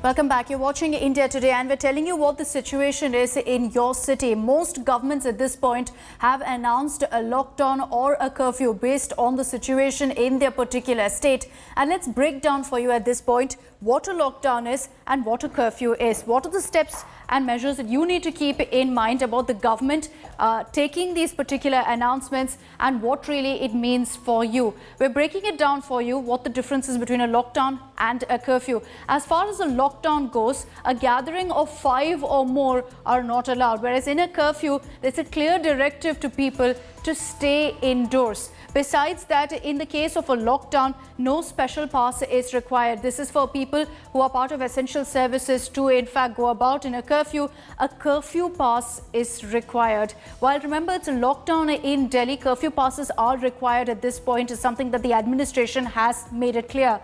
Welcome back. You're watching India Today and we're telling you what the situation is in your city. Most governments at this point have announced a lockdown or a curfew based on the situation in their particular state. And let's break down for you at this point what a lockdown is and what a curfew is. What are the steps and measures that you need to keep in mind about the government taking these particular announcements and what really it means for you. We're breaking it down for you what the difference is between a lockdown and a curfew. As far as a lockdown goes, a gathering of 5 or more are not allowed, whereas in a curfew, there's a clear directive to people to stay indoors. Besides that, in the case of a lockdown, no special pass is required. This is for people who are part of essential services to, in fact, go about. In a curfew pass is required. While remember, it's a lockdown in Delhi, curfew passes are required at this point, is something that the administration has made it clear.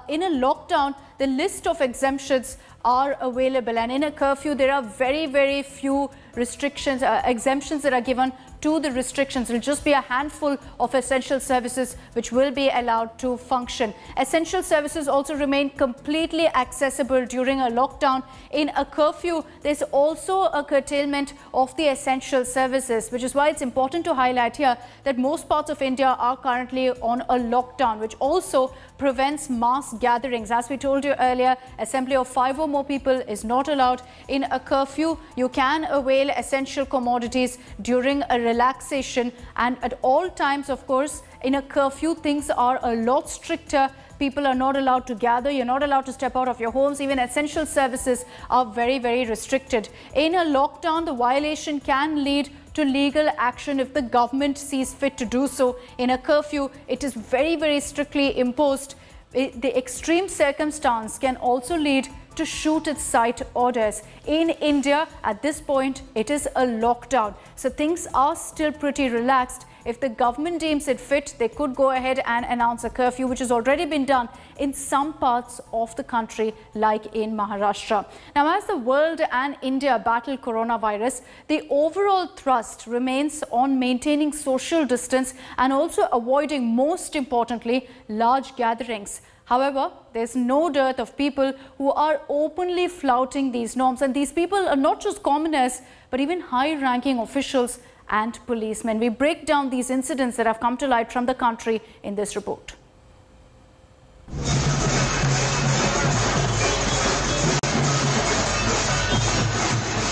In a lockdown, the list of exemptions are available, and in a curfew, there are very, very few restrictions, exemptions that are given to the restrictions. It will just be a handful of essential services which will be allowed to function. Essential services also remain completely accessible during a lockdown. In a curfew, there's also a curtailment of the essential services, which is why it's important to highlight here that most parts of India are currently on a lockdown, which also prevents mass gatherings. As we told you earlier, assembly of 5 or more people is not allowed. In a curfew, you can avail essential commodities during a relaxation, and at all times, of course, in a curfew, things are a lot stricter. People are not allowed to gather. You're not allowed to step out of your homes. Even essential services are very, very restricted. In a lockdown, the violation can lead to legal action if the government sees fit to do so. In a curfew, it is very, very strictly imposed. The extreme circumstance can also lead to shoot-at-sight orders. In India, at this point, it is a lockdown. So things are still pretty relaxed. If the government deems it fit, they could go ahead and announce a curfew, which has already been done in some parts of the country, like in Maharashtra. Now, as the world and India battle coronavirus, the overall thrust remains on maintaining social distance and also avoiding, most importantly, large gatherings. However, there's no dearth of people who are openly flouting these norms. And these people are not just commoners, but even high-ranking officials and policemen. We break down these incidents that have come to light from the country in this report.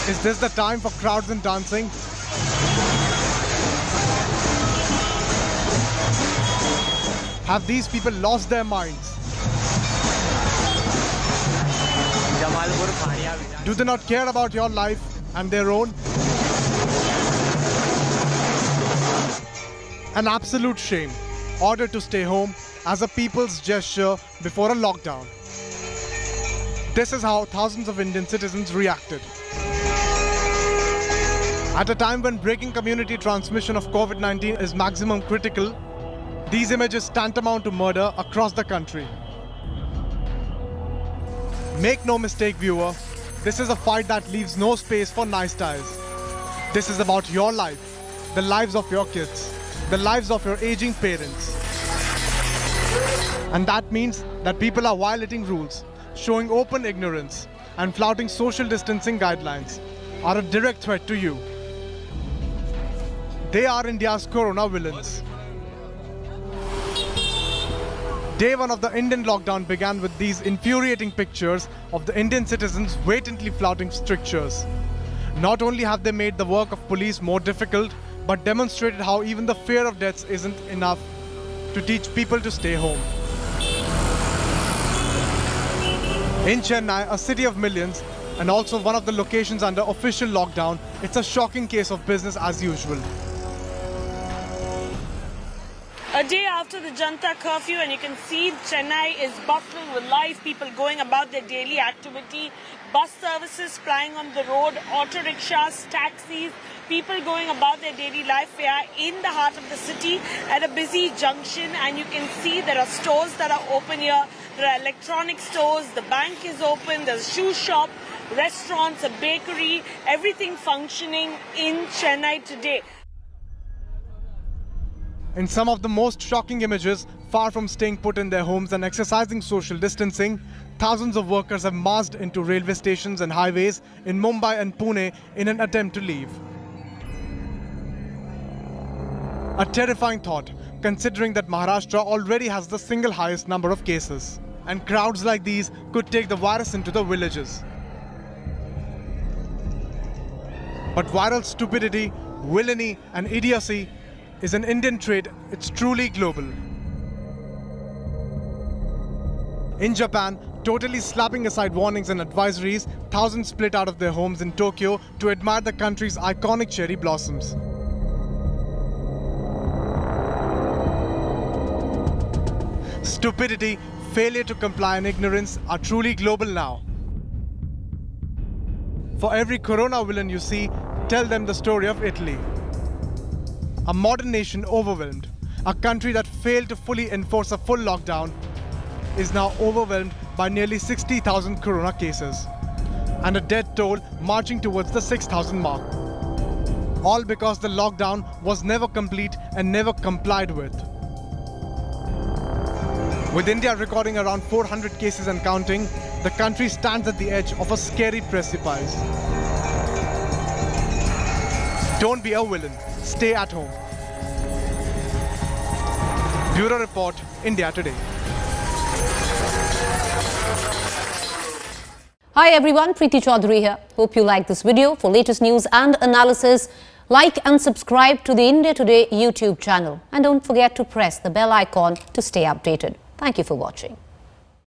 Is this the time for crowds and dancing? Have these people lost their minds? Do they not care about your life and their own? An absolute shame. Ordered to stay home as a people's gesture before a lockdown. This is how thousands of Indian citizens reacted. At a time when breaking community transmission of COVID-19 is maximum critical, these images tantamount to murder across the country. Make no mistake, viewer, this is a fight that leaves no space for nice ties. This is about your life, the lives of your kids, the lives of your aging parents. And that means that people are violating rules, showing open ignorance, and flouting social distancing guidelines are a direct threat to you. They are India's corona villains. Day 1 of the Indian lockdown began with these infuriating pictures of the Indian citizens blatantly flouting strictures. Not only have they made the work of police more difficult, but demonstrated how even the fear of deaths isn't enough to teach people to stay home. In Chennai, a city of millions, and also one of the locations under official lockdown, it's a shocking case of business as usual. A day after the Janta curfew, and you can see Chennai is bustling with life, people going about their daily activity, bus services plying on the road, auto rickshaws, taxis, people going about their daily life. We are in the heart of the city at a busy junction, and you can see there are stores that are open here. There are electronic stores, the bank is open, there's a shoe shop, restaurants, a bakery, everything functioning in Chennai today. In some of the most shocking images, far from staying put in their homes and exercising social distancing, thousands of workers have marched into railway stations and highways in Mumbai and Pune in an attempt to leave. A terrifying thought, considering that Maharashtra already has the single highest number of cases. And crowds like these could take the virus into the villages. But viral stupidity, villainy and idiocy is an Indian trait. It's truly global. In Japan, totally slapping aside warnings and advisories, thousands split out of their homes in Tokyo to admire the country's iconic cherry blossoms. Stupidity, failure to comply and ignorance are truly global now. For every corona villain you see, tell them the story of Italy. A modern nation overwhelmed, a country that failed to fully enforce a full lockdown, is now overwhelmed by nearly 60,000 corona cases and a death toll marching towards the 6,000 mark. All because the lockdown was never complete and never complied with. With India recording around 400 cases and counting, the country stands at the edge of a scary precipice. Don't be a villain. Stay at home. Bureau Report, India Today. Hi everyone, Preeti Chaudhary here. Hope you like this video. For latest news and analysis, like and subscribe to the India Today YouTube channel. And don't forget to press the bell icon to stay updated. Thank you for watching.